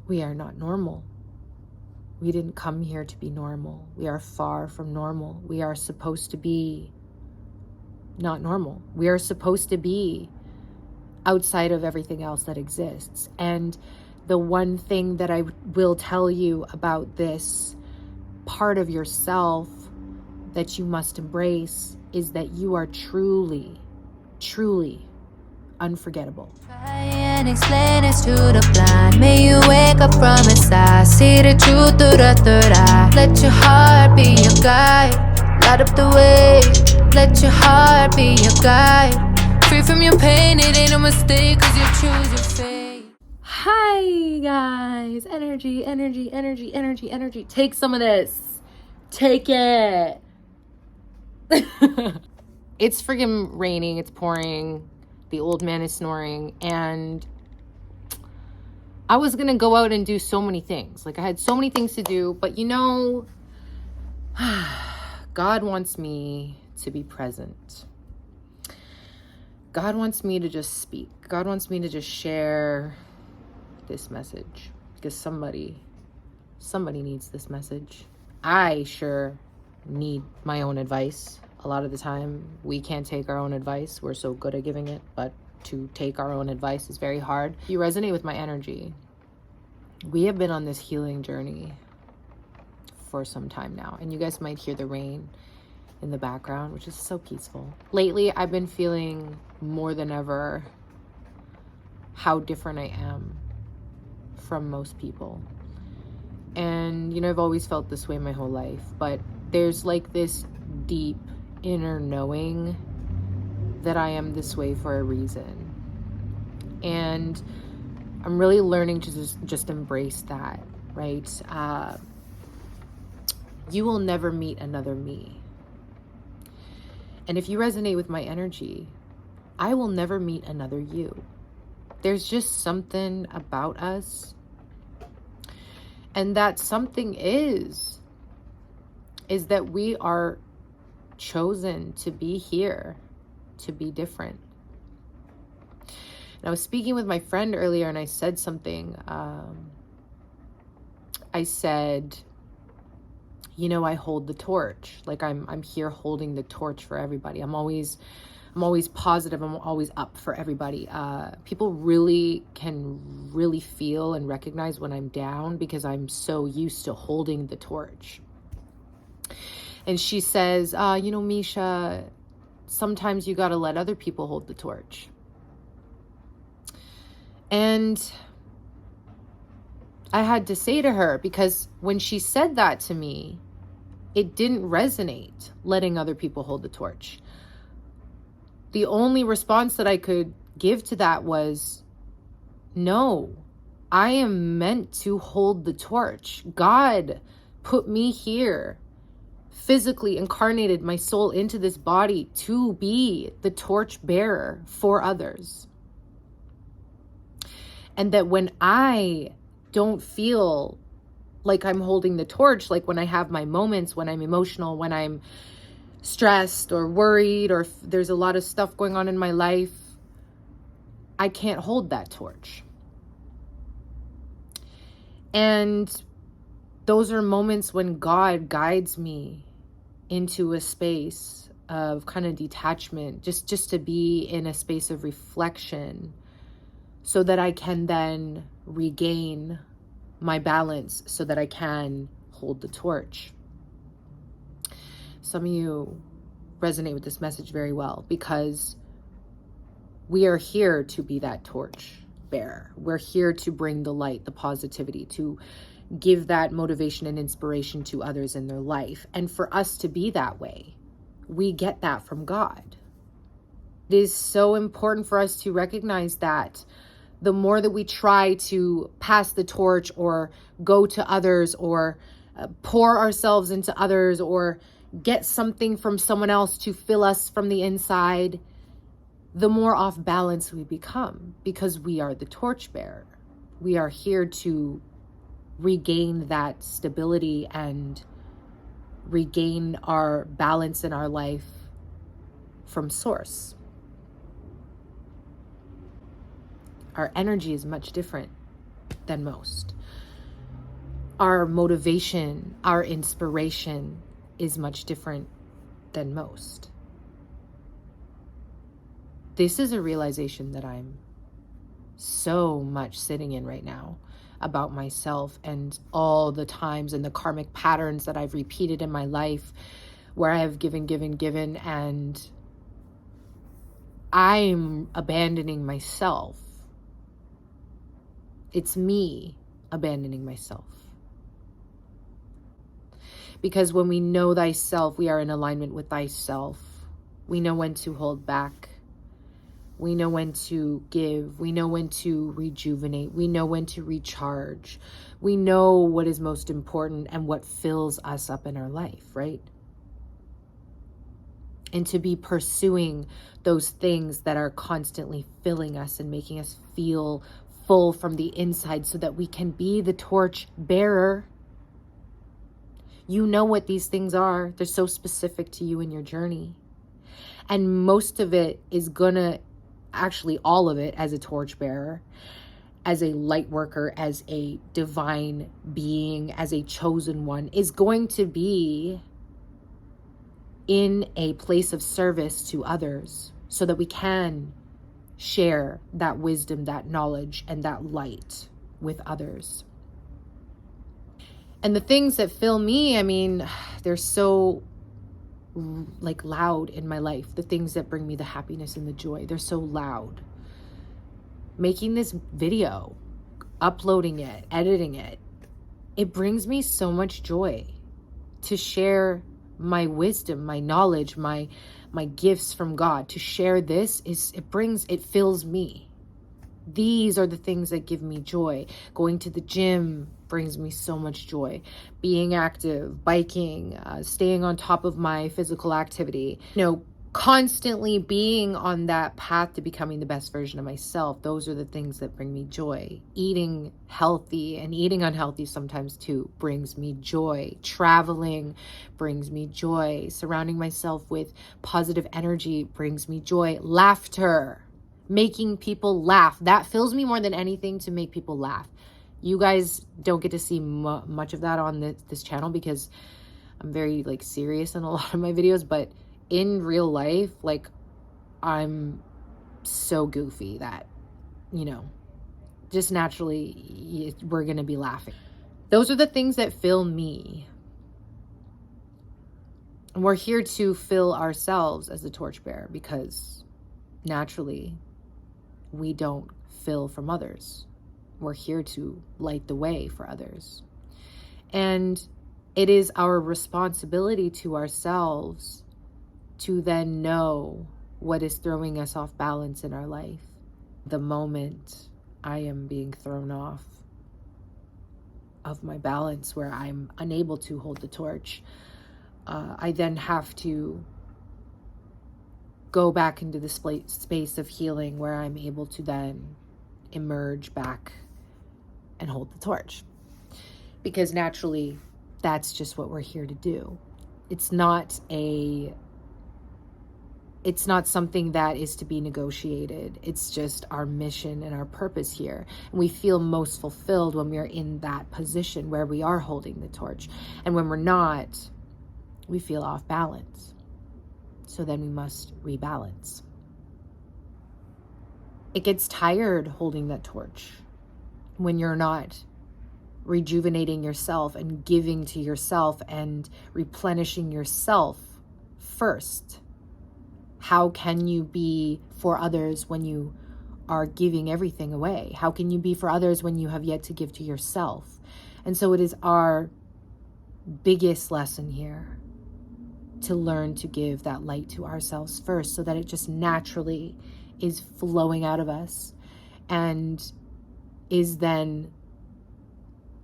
We are not normal. We didn't come here to be normal. We are far from normal. We are supposed to be not normal. We are supposed to be outside of everything else that exists. And the one thing that I will tell you about this part of yourself that you must embrace is that you are truly, truly unforgettable. Try and explain this to the blind. May you wake up from inside. See the truth through the third eye. Let your heart be your guide. Light up the way. Let your heart be your guide. Free from your pain, it ain't a mistake, cause you choose your fate. Hi guys, energy, energy, energy, energy, energy. Take some of this. Take it. It's friggin' raining, it's pouring. The old man is snoring, and I was gonna go out and do so many things. Like, I had so many things to do, but you know, God wants me to be present. God wants me to just speak. God wants me to just share this message because somebody needs this message. I sure need my own advice. A lot of the time, we can't take our own advice. We're so good at giving it, but to take our own advice is very hard. You resonate with my energy. We have been on this healing journey for some time now, and you guys might hear the rain in the background, which is so peaceful. Lately, I've been feeling more than ever how different I am from most people. And, you know, I've always felt this way my whole life, but there's like this deep inner knowing that I am this way for a reason. And I'm really learning to just embrace that, right? You will never meet another me. And if you resonate with my energy, I will never meet another you. There's just something about us. And that something is that we are chosen to be here, to be different. And I was speaking with my friend earlier, and I said something. I said, you know, I hold the torch. Like, I'm here holding the torch for everybody. I'm always positive. I'm always up for everybody. People really can really feel and recognize when I'm down because I'm so used to holding the torch. And she says, you know, Misha, sometimes you got to let other people hold the torch. And I had to say to her, because when she said that to me, it didn't resonate, letting other people hold the torch. The only response that I could give to that was, no, I am meant to hold the torch. God put me here, physically incarnated my soul into this body to be the torch bearer for others. And that when I don't feel like I'm holding the torch, like when I have my moments, when I'm emotional, when I'm stressed or worried, or if there's a lot of stuff going on in my life, I can't hold that torch. And those are moments when God guides me into a space of kind of detachment, just to be in a space of reflection, so that I can then regain my balance, so that I can hold the torch. Some of you resonate with this message very well, because we are here to be that torch bearer. We're here to bring the light, the positivity, to give that motivation and inspiration to others in their life. And for us to be that way, we get that from God. It is so important for us to recognize that the more that we try to pass the torch or go to others or pour ourselves into others or get something from someone else to fill us from the inside, the more off balance we become, because we are the torchbearer. We are here to regain that stability and regain our balance in our life from source. Our energy is much different than most. Our motivation, our inspiration is much different than most. This is a realization that I'm so much sitting in right now about myself and all the times and the karmic patterns that I've repeated in my life where I have given, and I'm abandoning myself. It's me abandoning myself. Because when we know thyself, we are in alignment with thyself. We know when to hold back. We know when to give. We know when to rejuvenate. We know when to recharge. We know what is most important and what fills us up in our life, right? And to be pursuing those things that are constantly filling us and making us feel full from the inside so that we can be the torch bearer. You know what these things are. They're so specific to you in your journey. And most of it is gonna, actually all of it as a torch bearer, as a light worker, as a divine being, as a chosen one, is going to be in a place of service to others so that we can share that wisdom, that knowledge, and that light with others. And the things that fill me, I mean, they're so loud in my life. The things that bring me the happiness and the joy, they're so loud. Making this video, uploading it, editing it, it brings me so much joy to share my wisdom, my knowledge, my gifts from God. To share this it fills me. These are the things that give me joy. Going to the gym brings me so much joy. Being active, biking, staying on top of my physical activity, constantly being on that path to becoming the best version of myself. Those are the things that bring me joy. Eating healthy and eating unhealthy sometimes too brings me joy. Traveling brings me joy. Surrounding myself with positive energy brings me joy. Laughter, making people laugh, that fills me more than anything, to make people laugh. You guys don't get to see much of that on this channel because I'm very serious in a lot of my videos, but in real life, I'm so goofy that, just naturally we're gonna be laughing. Those are the things that fill me. And we're here to fill ourselves as the torchbearer because naturally we don't fill from others. We're here to light the way for others. And it is our responsibility to ourselves to then know what is throwing us off balance in our life. The moment I am being thrown off of my balance, where I'm unable to hold the torch, I then have to go back into the space of healing where I'm able to then emerge back and hold the torch. Because naturally, that's just what we're here to do. It's not something that is to be negotiated. It's just our mission and our purpose here. And we feel most fulfilled when we are in that position where we are holding the torch. And when we're not, we feel off balance. So then we must rebalance. It gets tired holding that torch when you're not rejuvenating yourself and giving to yourself and replenishing yourself first. How can you be for others when you are giving everything away? How can you be for others when you have yet to give to yourself? And so it is our biggest lesson here to learn to give that light to ourselves first, so that it just naturally is flowing out of us and is then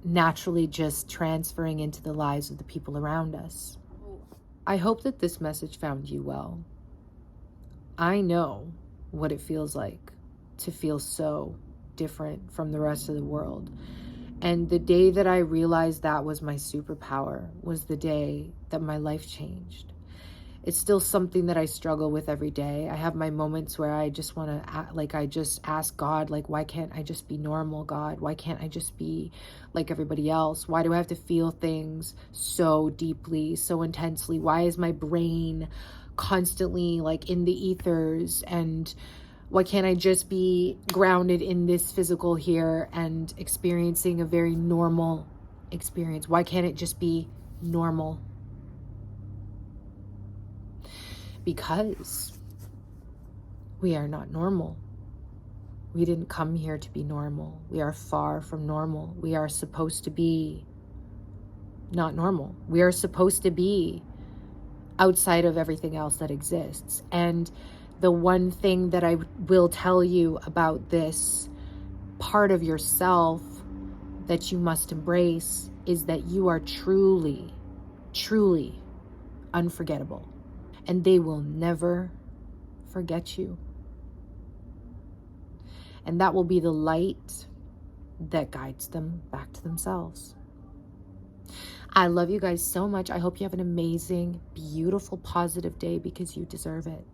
naturally just transferring into the lives of the people around us. I hope that this message found you well. I know what it feels like to feel so different from the rest of the world. And the day that I realized that was my superpower was the day that my life changed. It's still something that I struggle with every day. I have my moments where I just want to, like, I just ask God, like, why can't I just be normal, God? Why can't I just be like everybody else? Why do I have to feel things so deeply, so intensely? Why is my brain constantly like in the ethers? And why can't I just be grounded in this physical here and experiencing a very normal experience? Why can't it just be normal? Because we are not normal. We didn't come here to be normal. We are far from normal. We are supposed to be not normal. We are supposed to be outside of everything else that exists. And the one thing that I will tell you about this part of yourself that you must embrace is that you are truly, truly unforgettable. And they will never forget you. And that will be the light that guides them back to themselves. I love you guys so much. I hope you have an amazing, beautiful, positive day because you deserve it.